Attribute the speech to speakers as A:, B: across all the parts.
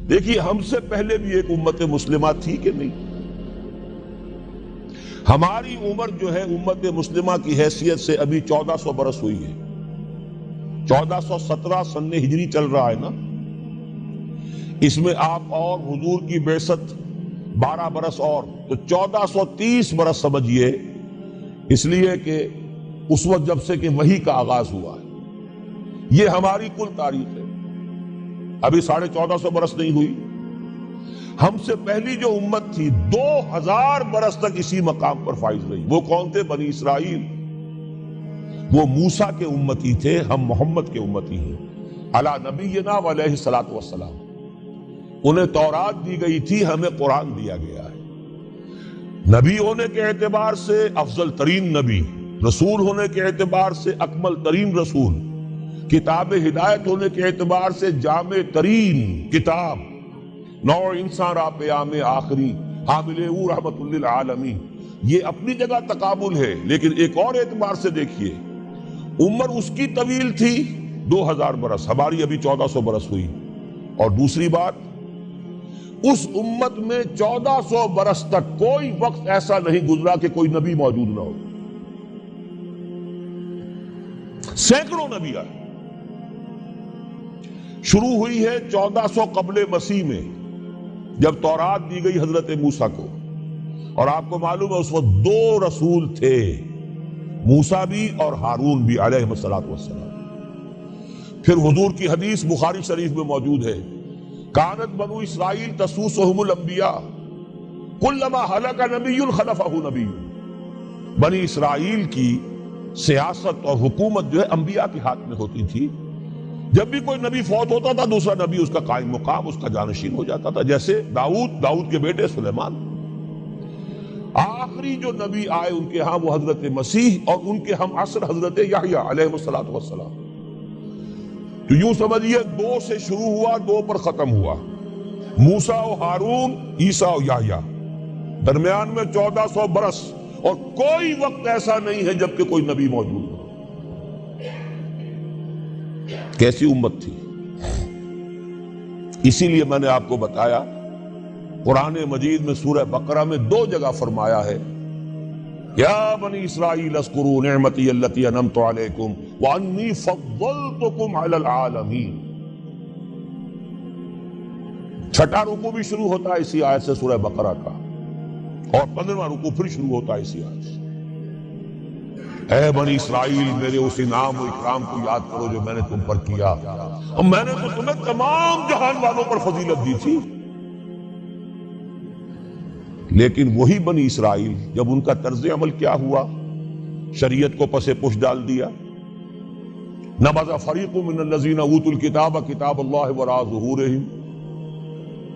A: دیکھیے ہم سے پہلے بھی ایک امت مسلمہ تھی کہ نہیں؟ ہماری عمر جو ہے امت مسلمہ کی حیثیت سے ابھی 1400 برس ہوئی ہے. 1417 سن ہجری چل رہا ہے نا. اس میں آپ اور حضور کی بعثت 12 برس اور، تو 1430 برس سمجھیے، اس لیے کہ اس وقت جب سے کہ وحی کا آغاز ہوا ہے. یہ ہماری کل تاریخ ہے، ابھی 1450 برس نہیں ہوئی. ہم سے پہلی جو امت تھی 2000 برس تک اسی مقام پر فائز رہی. وہ کون تھے؟ بنی اسرائیل. وہ موسیٰ کے امتی تھے، ہم محمد کے امتی ہیں علی نبینا علیہ الصلوۃ والسلام. انہیں تورات دی گئی تھی، ہمیں قرآن دیا گیا ہے. نبی ہونے کے اعتبار سے افضل ترین نبی، رسول ہونے کے اعتبار سے اکمل ترین رسول، کتاب ہدایت ہونے کے اعتبار سے جامع ترین کتاب، نوع انسان را پیام آخری حامل او رحمت للعالمین. یہ اپنی جگہ تقابل ہے، لیکن ایک اور اعتبار سے دیکھیے عمر اس کی طویل تھی 2000 برس، ہماری ابھی 1400 برس ہوئی. اور دوسری بات، اس امت میں 1400 برس تک کوئی وقت ایسا نہیں گزرا کہ کوئی نبی موجود نہ ہو. سینکڑوں نبی آئے. شروع ہوئی ہے 1400 قبل مسیح میں، جب تورات دی گئی حضرت موسیٰ کو. اور آپ کو معلوم ہے اس وقت 2 رسول تھے، موسیٰ بھی اور ہارون بھی علیہ الصلوۃ والسلام. پھر حضور کی حدیث بخاری شریف میں موجود ہے، کانت بنو اسرائیل تسوسہم الانبیاء کلما ہلک نبی خلفہ نبی. بنی اسرائیل کی سیاست اور حکومت جو ہے انبیاء کے ہاتھ میں ہوتی تھی. جب بھی کوئی نبی فوت ہوتا تھا دوسرا نبی اس کا قائم مقام، اس کا جانشین ہو جاتا تھا. جیسے داؤد کے بیٹے سلیمان. آخری جو نبی آئے ان کے ہاں وہ حضرت مسیح، اور ان کے ہم عصر حضرت یحییٰ علیہ الصلوۃ والسلام. تو یوں سمجھیے 2 سے شروع ہوا، 2 پر ختم ہوا. موسیٰ و ہارون، عیسیٰ و یحییٰ، درمیان میں 1400 برس، اور کوئی وقت ایسا نہیں ہے جب کہ کوئی نبی موجود ہو. کیسی امت تھی! اسی لیے میں نے آپ کو بتایا قرآن مجید میں سورہ بقرہ میں 2 جگہ فرمایا ہے، یا بنی اسرائیل اذکروا نعمتی التی انعمت علیکم وانی فضلتکم علی العالمین. 6واں رکوع بھی شروع ہوتا ہے اسی آیت سے سورہ بقرہ کا، اور 15واں رکوع پھر شروع ہوتا ہے اسی آیت سے. اے بنی اسرائیل، میرے اس انعام و اکرام کو یاد کرو جو میں نے تم پر کیا، اور میں نے تو تمہیں تمام جہان والوں پر فضیلت دی تھی. لیکن وہی بنی اسرائیل جب ان کا طرز عمل کیا ہوا، شریعت کو پس پش ڈال دیا. نبذ فریق من الذین اوتوا الکتاب کتاب اللہ وراء ظہورہم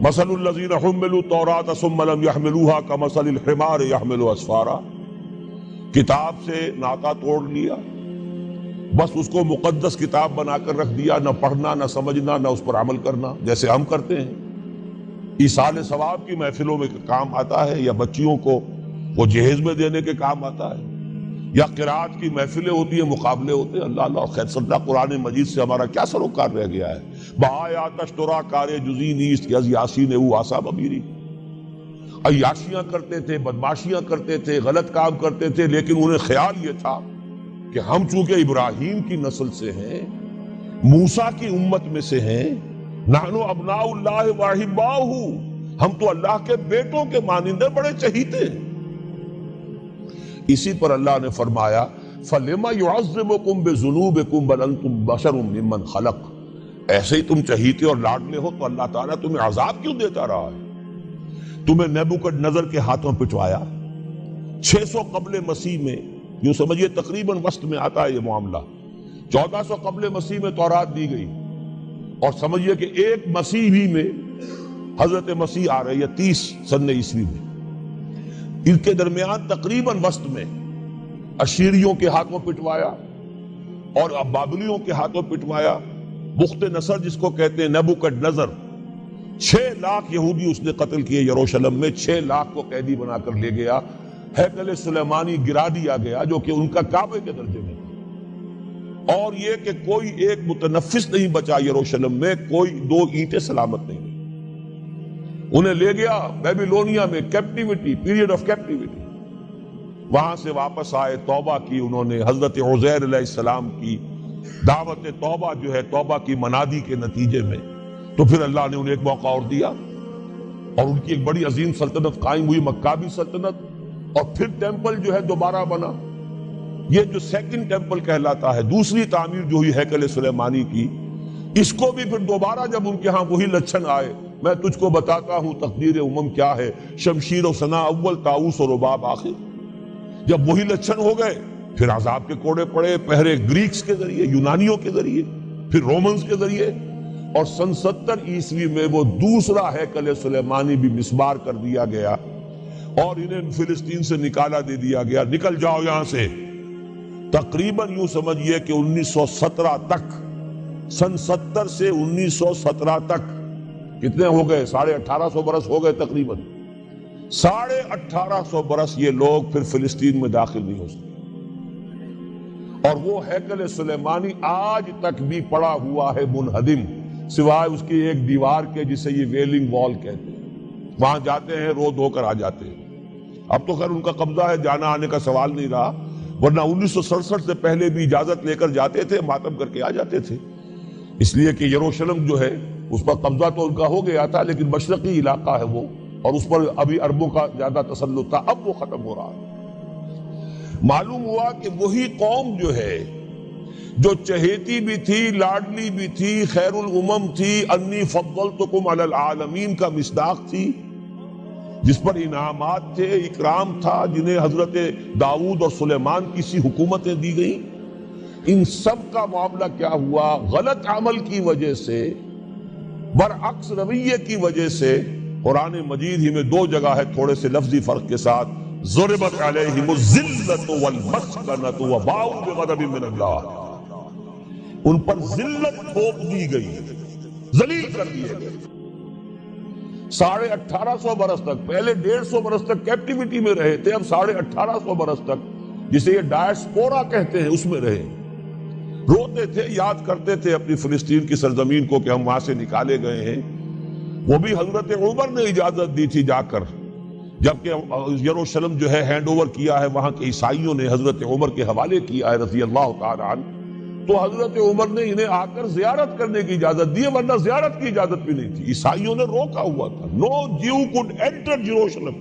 A: مثل الذین حملوا التوراۃ ثم لم يحملوها كمثل الحمار يحمل اسفارا. کتاب سے ناطا توڑ لیا، بس اس کو مقدس کتاب بنا کر رکھ دیا، نہ پڑھنا، نہ سمجھنا، نہ اس پر عمل کرنا، جیسے ہم کرتے ہیں. ایصال ثواب کی محفلوں میں کام آتا ہے، یا بچیوں کو وہ جہیز میں دینے کے کام آتا ہے، یا قرات کی محفلیں ہوتی ہیں، مقابلے ہوتے ہیں. اللہ اللہ خیر صدہ قرآن مجید سے ہمارا کیا سروکار رہ گیا ہے. بآیاتش ترا کار جزی نیست کہ از یاسین او آسا بمیری. عیاشیاں کرتے تھے، بدماشیاں کرتے تھے، غلط کام کرتے تھے، لیکن انہیں خیال یہ تھا کہ ہم چونکہ ابراہیم کی نسل سے ہیں، موسیٰ کی امت میں سے ہیں، نحن ابناء اللہ واحباؤہ، ہم تو اللہ کے بیٹوں کے مانندے بڑے چہیتے ہیں. اسی پر اللہ نے فرمایا فَلِمَ يُعَذِّبُكُمْ بِذُنُوبِكُمْ بَلْ أَنْتُمْ بَشَرٌ مِّمَّنْ خَلَقَ. ایسے ہی تم چہیتے اور لاڈلے ہو تو اللہ تعالیٰ تمہیں عذاب کیوں دیتا رہا ہے؟ تمہیں نیبوکڈ نظر کے ہاتھوں پٹوایا 600 قبل مسیح میں، یوں سمجھیے تقریباً وسط میں آتا ہے یہ معاملہ. 1400 قبل مسیح میں تورات دی گئی، اور سمجھیے کہ ایک مسیحی میں حضرت مسیح آ رہی ہے 30 سن عیسوی میں. ان کے درمیان تقریباً وسط میں اشیریوں کے ہاتھوں پٹوایا اور اب بابلیوں کے ہاتھوں پٹوایا. بخت نصر جس کو کہتے ہیں، نیبوکڈ نظر، 6 لاکھ یہودی اس نے قتل کیے یروشلم میں. 6 لاکھ کو قیدی بنا کر لے گیا. ہیکل سلیمانی گرا دیا گیا جو کہ ان کا کعبے کے درجے میں تھا. اور یہ کہ کوئی ایک متنفس نہیں بچا یروشلم میں، کوئی 2 اینٹیں سلامت نہیں. انہیں لے گیا بیبیلونیا میں کیپٹیوٹی، پیریڈ آف کیپٹیوٹی. وہاں سے واپس آئے، توبہ کی انہوں نے، حضرت عزیر علیہ السلام کی دعوت توبہ جو ہے، توبہ کی منادی کے نتیجے میں، تو پھر اللہ نے انہیں ایک موقع اور دیا اور ان کی ایک بڑی عظیم سلطنت قائم ہوئی، مکابی سلطنت. اور پھر ٹیمپل جو ہے دوبارہ بنا، یہ جو سیکنڈ ٹیمپل کہلاتا ہے، دوسری تعمیر جو ہوئی ہیکل سلیمانی کی. اس کو بھی پھر دوبارہ جب ان کے ہاں وہی لچھن آئے، میں تجھ کو بتاتا ہوں تقدیر امم کیا ہے، شمشیر و ثنا اول، طاؤس و رباب آخر. جب وہی لچھن ہو گئے، پھر عذاب کے کوڑے پڑے، پہلے گریکس کے ذریعے، یونانیوں کے ذریعے، پھر رومنز کے ذریعے، اور سن 70 عیسوی میں وہ دوسرا ہیکل سلیمانی بھی مسمار کر دیا گیا اور انہیں فلسطین سے نکالا دے دیا گیا، نکل جاؤ یہاں سے. تقریباً یوں سمجھئے کہ 1917 تک، سن 70 سے 1917 تک کتنے ہو گئے؟ 1850 برس ہو گئے تقریباً. 1850 برس یہ لوگ پھر فلسطین میں داخل نہیں ہو سکتے. اور وہ ہیکل سلیمانی آج تک بھی پڑا ہوا ہے منہدم، سوائے اس کی ایک دیوار کے جسے یہ ویلنگ وال کہتے ہیں. وہاں جاتے ہیں، رو دھو کر آ جاتے ہیں. اب تو خیر ان کا قبضہ ہے، جانا آنے کا سوال نہیں رہا، ورنہ 1967 سے پہلے بھی اجازت لے کر جاتے تھے، ماتم کر کے آ جاتے تھے. اس لیے کہ یروشلم جو ہے اس پر قبضہ تو ان کا ہو گیا تھا، لیکن مشرقی علاقہ ہے وہ، اور اس پر ابھی عربوں کا زیادہ تسلط تھا. اب وہ ختم ہو رہا ہے. معلوم ہوا کہ وہی قوم جو ہے، جو چہیتی بھی تھی، لاڈلی بھی تھی، خیر الامم تھی، انی فضلتکم علی العالمین کا مصداق تھی، جس پر انعامات تھے، اکرام تھا، جنہیں حضرت داؤد اور سلیمان کی سی حکومتیں دی گئیں. ان سب کا معاملہ کیا ہوا؟ غلط عمل کی وجہ سے، برعکس رویے کی وجہ سے. قرآن مجید ہی میں 2 جگہ ہے تھوڑے سے لفظی فرق کے ساتھ، ضربت علیہم الذلۃ والمسکنۃ وباؤوا بغضب من اللہ. ان پر ذلت تھوپ دی گئی، ذلیل کر دیے گئے. 1850 برس تک، پہلے 150 برس تک کیپٹیوٹی میں رہے تھے، اب 1850 برس تک جسے یہ ڈائسپورا کہتے ہیں اس میں رہے. روتے تھے، یاد کرتے تھے اپنی فلسطین کی سرزمین کو کہ ہم وہاں سے نکالے گئے ہیں. وہ بھی حضرت عمر نے اجازت دی تھی جا کر، جبکہ یروشلم جو ہے ہینڈ اوور کیا ہے وہاں کے عیسائیوں نے، حضرت عمر کے حوالے کیا ہے رضی اللہ تعالی عنہ. تو حضرت عمر نے انہیں آ کر زیارت کرنے کی اجازت دی، ورنہ زیارت کی اجازت بھی نہیں تھی. عیسائیوں نے روکا ہوا تھا، نو جیو کوڈ انٹر جیروشلم.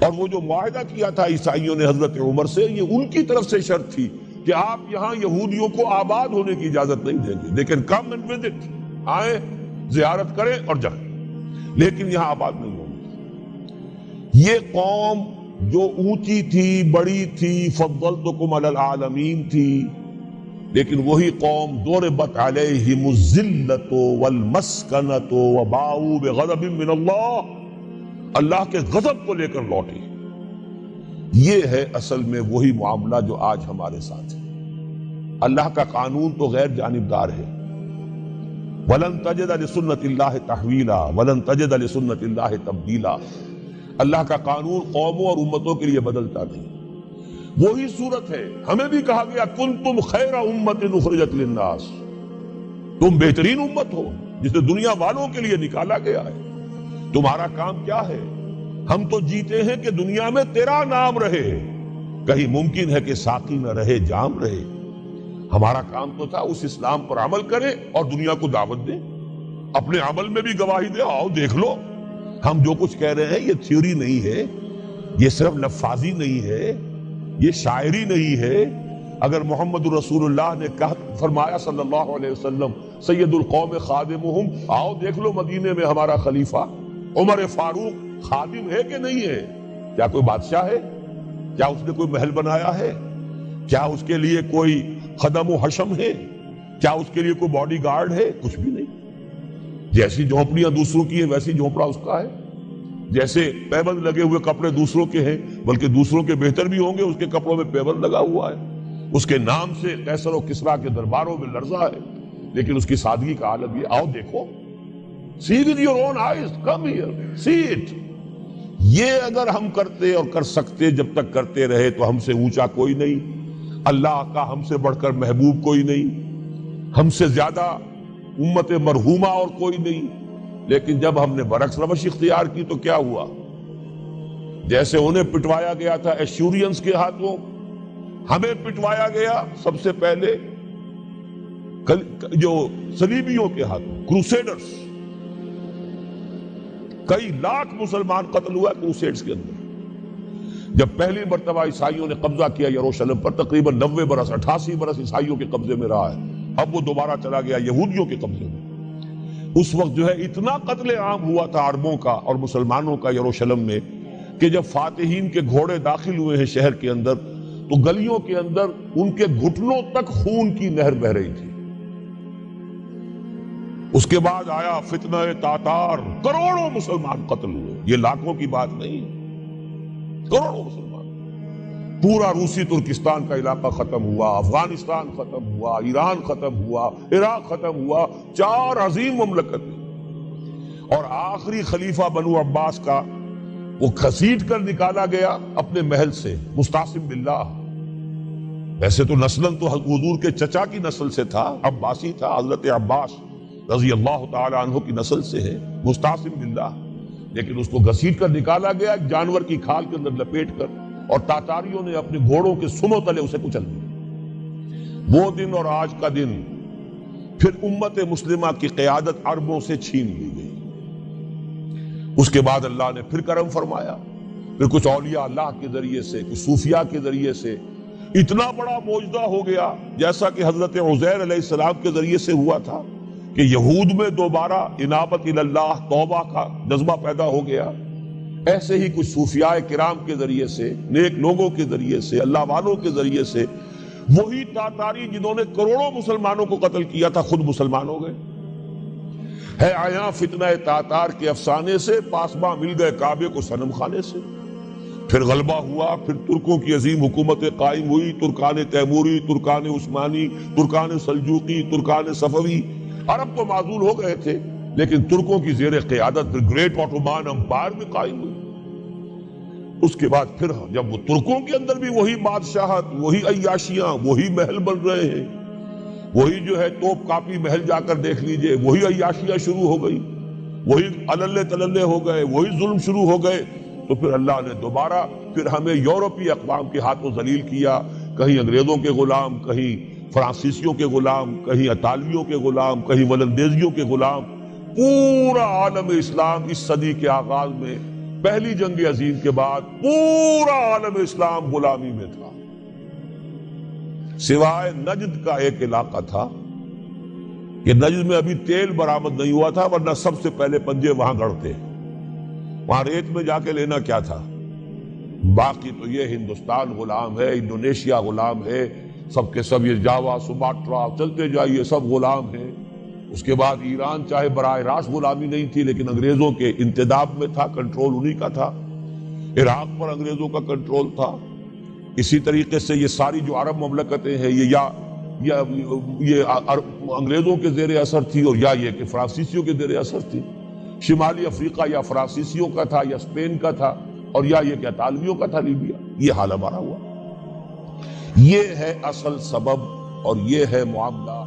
A: اور وہ جو معاہدہ کیا تھا عیسائیوں نے حضرت عمر سے، یہ ان کی طرف سے شرط تھی کہ آپ یہاں یہودیوں کو آباد ہونے کی اجازت نہیں دیں گے. لیکن کم اینڈ وزٹ، آئیں زیارت کریں اور جائیں، لیکن یہاں آباد نہیں ہوں گے. یہ قوم جو اونچی تھی، بڑی تھی، فضلتکم علی العالمین تھی، لیکن وہی قوم ضربت علیہم الذلۃ والمسکنۃ وباؤوا بغضب من اللہ، اللہ کے غضب کو لے کر لوٹی. یہ ہے اصل میں وہی معاملہ جو آج ہمارے ساتھ ہے. اللہ کا قانون تو غیر جانبدار ہے. وَلَن تَجِدَ لِسُنَّتِ اللَّهِ تَحْوِيلًا وَلَن تَجِدَ لِسُنَّتِ اللَّهِ تَبْدِيلًا. اللہ کا قانون قوموں اور امتوں کے لیے بدلتا نہیں. وہی صورت ہے، ہمیں بھی کہا گیا کنتم خیر امت اخرجت للناس، تم بہترین امت ہو جسے دنیا والوں کے لیے نکالا گیا ہے. تمہارا کام کیا ہے؟ ہم تو جیتے ہیں کہ دنیا میں تیرا نام رہے، کہیں ممکن ہے کہ ساقی نہ رہے، جام رہے. ہمارا کام تو تھا اس اسلام پر عمل کرے اور دنیا کو دعوت دے، اپنے عمل میں بھی گواہی دے. آؤ دیکھ لو، ہم جو کچھ کہہ رہے ہیں یہ تھیوری نہیں ہے، یہ صرف لفاظی نہیں ہے، یہ شاعری نہیں ہے. اگر محمد رسول اللہ نے فرمایا صلی اللہ علیہ وسلم سید القوم خادمہم، آؤ دیکھ لو مدینے میں ہمارا خلیفہ عمر فاروق خادم ہے کہ نہیں ہے؟ کیا کوئی بادشاہ ہے؟ کیا اس نے کوئی محل بنایا ہے؟ کیا اس کے لیے کوئی خدم و حشم ہے؟ کیا اس کے لیے کوئی باڈی گارڈ ہے؟ کچھ بھی نہیں. جیسی جھونپڑیاں دوسروں کی ہیں ویسی جھونپڑا اس کا ہے. جیسے پیبند لگے ہوئے کپڑے دوسروں کے ہیں، بلکہ دوسروں کے بہتر بھی ہوں گے، اس کے کپڑوں میں پیبند لگا ہوا ہے. اس کے نام سے قیصر و کسریٰ کے درباروں میں لرزہ ہے، لیکن اس کی سادگی کا عالم یہ. آؤ دیکھو، see with your own eyes, come here, see it. یہ اگر ہم کرتے اور کر سکتے، جب تک کرتے رہے تو ہم سے اونچا کوئی نہیں، اللہ کا ہم سے بڑھ کر محبوب کوئی نہیں، ہم سے زیادہ امت مرحومہ اور کوئی نہیں. لیکن جب ہم نے برعکس روش اختیار کی تو کیا ہوا؟ جیسے انہیں پٹوایا گیا تھا ایشورینز کے ہاتھوں، ہمیں پٹوایا گیا سب سے پہلے جو صلیبیوں کے ہاتھوں، کروسیڈرز۔ کئی لاکھ مسلمان قتل ہوا کروسیڈز کے اندر۔ جب پہلی مرتبہ عیسائیوں نے قبضہ کیا یروشلم پر، تقریباً 90 برس 88 برس عیسائیوں کے قبضے میں رہا ہے، اب وہ دوبارہ چلا گیا یہودیوں کے قبضے میں۔ اس وقت جو ہے اتنا قتل عام ہوا تھا عربوں کا اور مسلمانوں کا یروشلم میں کہ جب فاتحین کے گھوڑے داخل ہوئے ہیں شہر کے اندر تو گلیوں کے اندر ان کے گھٹنوں تک خون کی نہر بہہ رہی تھی۔ اس کے بعد آیا فتنہ تاتار، کروڑوں مسلمان قتل ہوئے، یہ لاکھوں کی بات نہیں، کروڑوں مسلمان۔ پورا روسی ترکستان کا علاقہ ختم ہوا، افغانستان ختم ہوا، ایران ختم ہوا، عراق ختم ہوا، 4 عظیم مملکتیں۔ اور آخری خلیفہ بنو عباس کا وہ گھسیٹ کر نکالا گیا اپنے محل سے، مستعصم باللہ۔ ویسے تو نسلاً تو حضور کے چچا کی نسل سے تھا، عباسی تھا، حضرت عباس رضی اللہ تعالی عنہ کی نسل سے ہے، مستعصم باللہ، لیکن اس کو گھسیٹ کر نکالا گیا ایک جانور کی کھال کے اندر لپیٹ کر، اور تاتاریوں نے اپنے گھوڑوں کے سنوں تلے اسے کچل دیا۔ وہ دن اور آج کا دن پھر امت مسلمہ کی قیادت عربوں سے چھین لی گئی۔ اس کے بعد اللہ نے پھر کرم فرمایا، پھر کچھ اولیاء اللہ کے ذریعے سے، کچھ صوفیاء کے ذریعے سے اتنا بڑا معجزہ ہو گیا، جیسا کہ حضرت عزیر علیہ السلام کے ذریعے سے ہوا تھا کہ یہود میں دوبارہ انابت اللہ، توبہ کا جذبہ پیدا ہو گیا۔ ایسے ہی کچھ صوفیاء کرام کے ذریعے سے، نیک لوگوں کے ذریعے سے، اللہ والوں کے ذریعے سے، وہی تاتاری جنہوں نے کروڑوں مسلمانوں کو قتل کیا تھا خود مسلمان ہو گئے۔ ہے آیا فتنہ تاتار کے افسانے سے، پاسباں مل گئے کعبے کو صنم خانے سے۔ پھر غلبہ ہوا، پھر ترکوں کی عظیم حکومت قائم ہوئی، ترکان تیموری، Terken Usmani, Terken Seljuqi, Terken صفوی۔ عرب تو معزول ہو گئے تھے، لیکن ترکوں کی زیر قیادت گریٹ آٹومان امپائر بھی قائم ہوئی۔ اس کے بعد پھر جب وہ ترکوں کے اندر بھی وہی بادشاہت، وہی عیاشیاں، وہی محل بن رہے ہیں، وہی جو ہے توپ کاپی محل جا کر دیکھ لیجئے، وہی عیاشیاں شروع ہو گئی، وہی عللے تللے ہو گئے، وہی ظلم شروع ہو گئے، تو پھر اللہ نے دوبارہ پھر ہمیں یورپی اقوام کے ہاتھوں ذلیل کیا، کہیں انگریزوں کے غلام، کہیں فرانسیسیوں کے غلام، کہیں اطالویوں کے غلام، کہیں ولندیزیوں کے غلام۔ پورا عالم اسلام اس صدی کے آغاز میں، پہلی جنگ عظیم کے بعد، پورا عالم اسلام غلامی میں تھا، سوائے نجد کا ایک علاقہ تھا کہ نجد میں ابھی تیل برآمد نہیں ہوا تھا، ورنہ سب سے پہلے پنجے وہاں گڑتے، وہاں ریت میں جا کے لینا کیا تھا۔ باقی تو یہ ہندوستان غلام ہے، انڈونیشیا غلام ہے، سب کے سب یہ جاوا، سماٹرا، چلتے جائیے سب غلام ہیں۔ اس کے بعد ایران چاہے براہ راست غلامی نہیں تھی، لیکن انگریزوں کے انتداب میں تھا، کنٹرول انہی کا تھا۔ عراق پر انگریزوں کا کنٹرول تھا۔ اسی طریقے سے یہ ساری جو عرب مملکتیں ہیں یہ انگریزوں کے زیر اثر تھی، اور یا یہ کہ فرانسیسیوں کے زیر اثر تھی۔ شمالی افریقہ یا فرانسیسیوں کا تھا یا اسپین کا تھا، اور یا یہ کہ اطالویوں کا تھا لیبیا۔ یہ حال ہمارا ہوا۔ یہ ہے اصل سبب اور یہ ہے معاملہ۔